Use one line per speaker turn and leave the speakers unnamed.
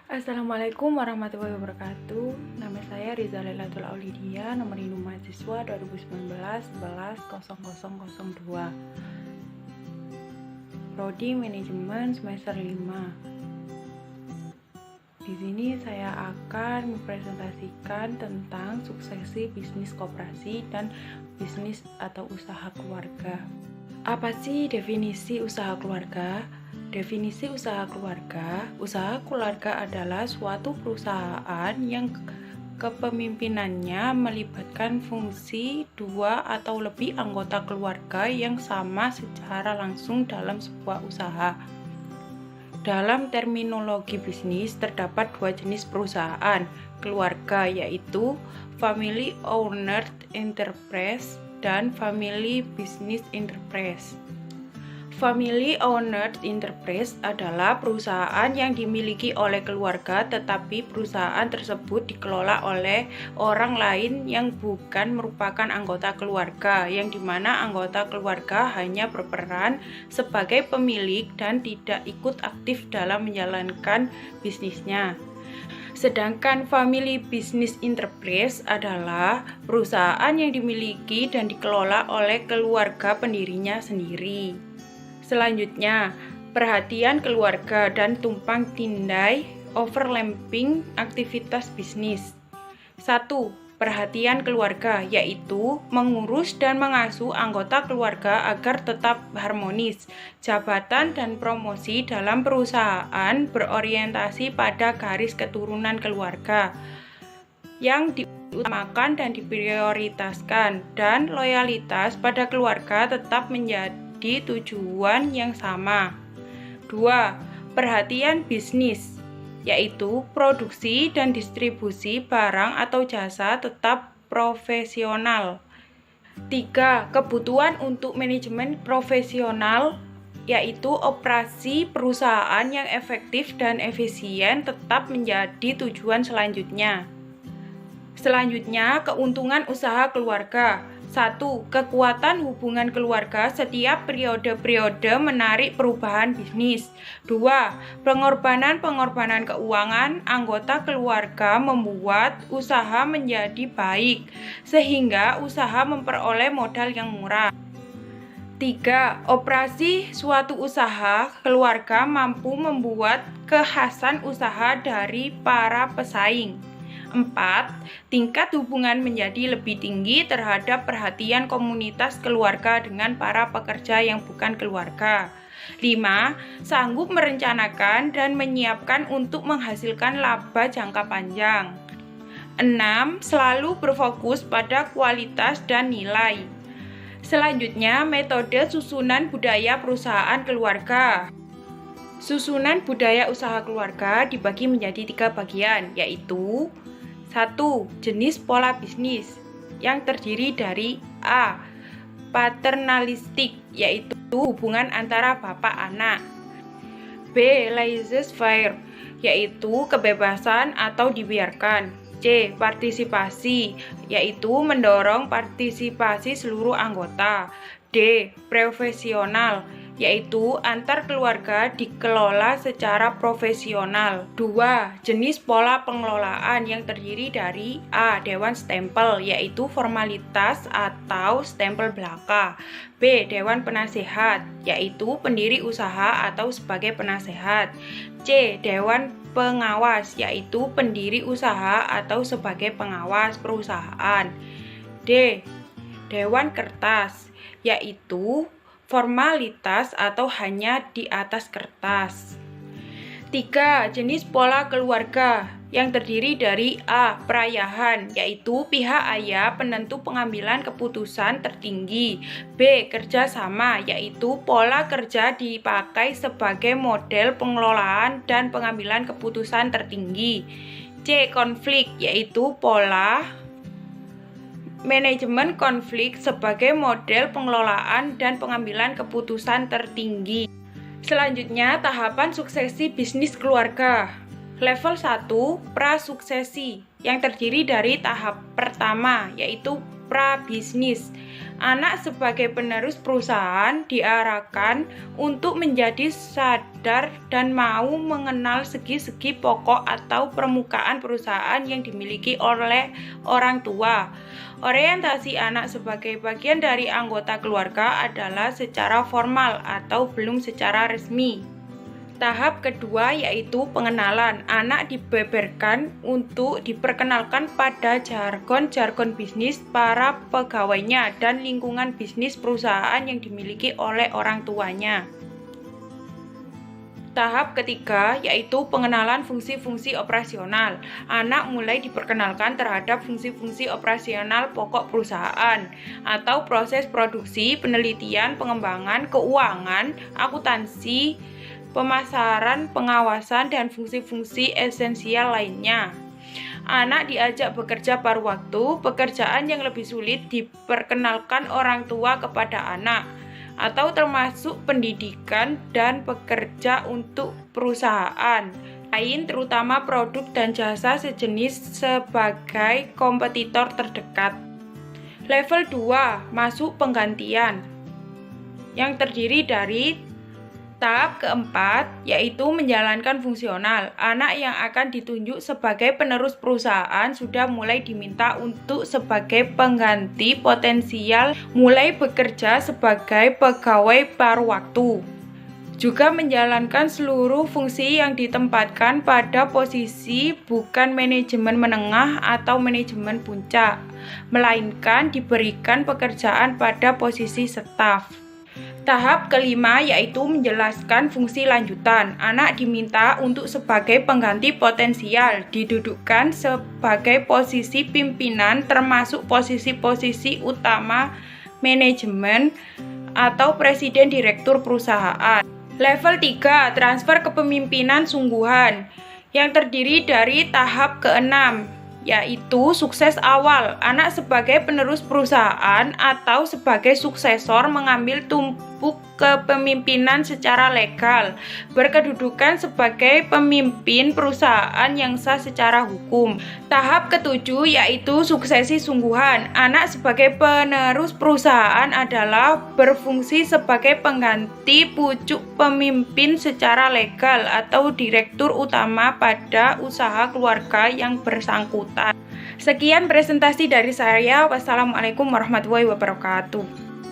Assalamualaikum warahmatullahi wabarakatuh. Nama saya Riza Lailatul Aulidia, nomor induk mahasiswa 2019 11 0002. Prodi Manajemen semester 5. Di sini saya akan mempresentasikan tentang suksesi bisnis koperasi dan bisnis atau usaha keluarga. Apa sih definisi usaha keluarga? Definisi usaha keluarga adalah suatu perusahaan yang kepemimpinannya melibatkan fungsi dua atau lebih anggota keluarga yang sama secara langsung dalam sebuah usaha. Dalam terminologi bisnis, terdapat dua jenis perusahaan keluarga, yaitu Family Owned Enterprise dan Family Business Enterprise. Family Owned Enterprise adalah perusahaan yang dimiliki oleh keluarga, tetapi perusahaan tersebut dikelola oleh orang lain yang bukan merupakan anggota keluarga, yang dimana anggota keluarga hanya berperan sebagai pemilik dan tidak ikut aktif dalam menjalankan bisnisnya. Sedangkan Family Business Enterprise adalah perusahaan yang dimiliki dan dikelola oleh keluarga pendirinya sendiri. Selanjutnya, perhatian keluarga dan tumpang tindai overlapping aktivitas bisnis. 1. Perhatian keluarga, yaitu mengurus dan mengasuh anggota keluarga agar tetap harmonis. Jabatan dan promosi dalam perusahaan berorientasi pada garis keturunan keluarga yang diutamakan dan diprioritaskan, dan loyalitas pada keluarga tetap menjadi tujuan yang sama. 2. Perhatian bisnis, yaitu produksi dan distribusi barang atau jasa tetap profesional. 3. Kebutuhan untuk manajemen profesional, yaitu operasi perusahaan yang efektif dan efisien tetap menjadi tujuan selanjutnya. Selanjutnya, keuntungan usaha keluarga. 1. Kekuatan hubungan keluarga setiap periode-periode menarik perubahan bisnis. 2. Pengorbanan keuangan anggota keluarga membuat usaha menjadi baik, sehingga usaha memperoleh modal yang murah. 3. Operasi suatu usaha keluarga mampu membuat kekhasan usaha dari para pesaing. 4. Tingkat hubungan menjadi lebih tinggi terhadap perhatian komunitas keluarga dengan para pekerja yang bukan keluarga. 5. Sanggup merencanakan dan menyiapkan untuk menghasilkan laba jangka panjang. 6. Selalu berfokus pada kualitas dan nilai. Selanjutnya, metode susunan budaya perusahaan keluarga. Susunan budaya usaha keluarga dibagi menjadi 3 bagian, yaitu 1. Jenis pola bisnis yang terdiri dari A. Paternalistik, yaitu hubungan antara bapak anak. B. Laissez-faire, yaitu kebebasan atau dibiarkan. C. Partisipasi, yaitu mendorong partisipasi seluruh anggota. D. Profesional, yaitu antar keluarga dikelola secara profesional. 2. Jenis pola pengelolaan yang terdiri dari A. Dewan stempel, yaitu formalitas atau stempel belaka. B. Dewan penasehat, yaitu pendiri usaha atau sebagai penasehat. C. Dewan pengawas, yaitu pendiri usaha atau sebagai pengawas perusahaan. D. Dewan kertas, yaitu formalitas atau hanya di atas kertas. 3. Jenis pola keluarga yang terdiri dari A. Perayahan, yaitu pihak ayah penentu pengambilan keputusan tertinggi. B. Kerjasama, yaitu pola kerja dipakai sebagai model pengelolaan dan pengambilan keputusan tertinggi. C. Konflik, yaitu pola manajemen konflik sebagai model pengelolaan dan pengambilan keputusan tertinggi. Selanjutnya, tahapan suksesi bisnis keluarga. Level 1, prasuksesi, yang terdiri dari tahap pertama, yaitu prabisnis. Anak sebagai penerus perusahaan diarahkan untuk menjadi sadar dan mau mengenal segi-segi pokok atau permukaan perusahaan yang dimiliki oleh orang tua. Orientasi anak sebagai bagian dari anggota keluarga adalah secara formal atau belum secara resmi. Tahap kedua yaitu pengenalan. Anak dibeberkan untuk diperkenalkan pada jargon-jargon bisnis para pegawainya dan lingkungan bisnis perusahaan yang dimiliki oleh orang tuanya. Tahap ketiga yaitu pengenalan fungsi-fungsi operasional. Anak mulai diperkenalkan terhadap fungsi-fungsi operasional pokok perusahaan atau proses produksi, penelitian, pengembangan, keuangan, akuntansi, pemasaran, pengawasan, dan fungsi-fungsi esensial lainnya. Anak diajak bekerja paruh waktu, pekerjaan yang lebih sulit diperkenalkan orang tua kepada anak, atau termasuk pendidikan dan bekerja untuk perusahaan lain, terutama produk dan jasa sejenis sebagai kompetitor terdekat. Level 2, masuk penggantian, yang terdiri dari tahap keempat yaitu menjalankan fungsional. Anak yang akan ditunjuk sebagai penerus perusahaan sudah mulai diminta untuk sebagai pengganti potensial mulai bekerja sebagai pegawai paruh waktu. Juga menjalankan seluruh fungsi yang ditempatkan pada posisi bukan manajemen menengah atau manajemen puncak, melainkan diberikan pekerjaan pada posisi staf. Tahap kelima yaitu menjelaskan fungsi lanjutan. Anak diminta untuk sebagai pengganti potensial, didudukkan sebagai posisi pimpinan termasuk posisi-posisi utama manajemen atau presiden direktur perusahaan. Level 3, transfer kepemimpinan sungguhan, yang terdiri dari tahap ke-6 yaitu sukses awal. Anak sebagai penerus perusahaan atau sebagai suksesor mengambil tumpuk kepemimpinan secara legal, berkedudukan sebagai pemimpin perusahaan yang sah secara hukum. Tahap ke-7 yaitu suksesi sungguhan. Anak sebagai penerus perusahaan adalah berfungsi sebagai pengganti pucuk pemimpin secara legal atau direktur utama pada usaha keluarga yang bersangkutan. Sekian presentasi dari saya. Wassalamualaikum warahmatullahi wabarakatuh.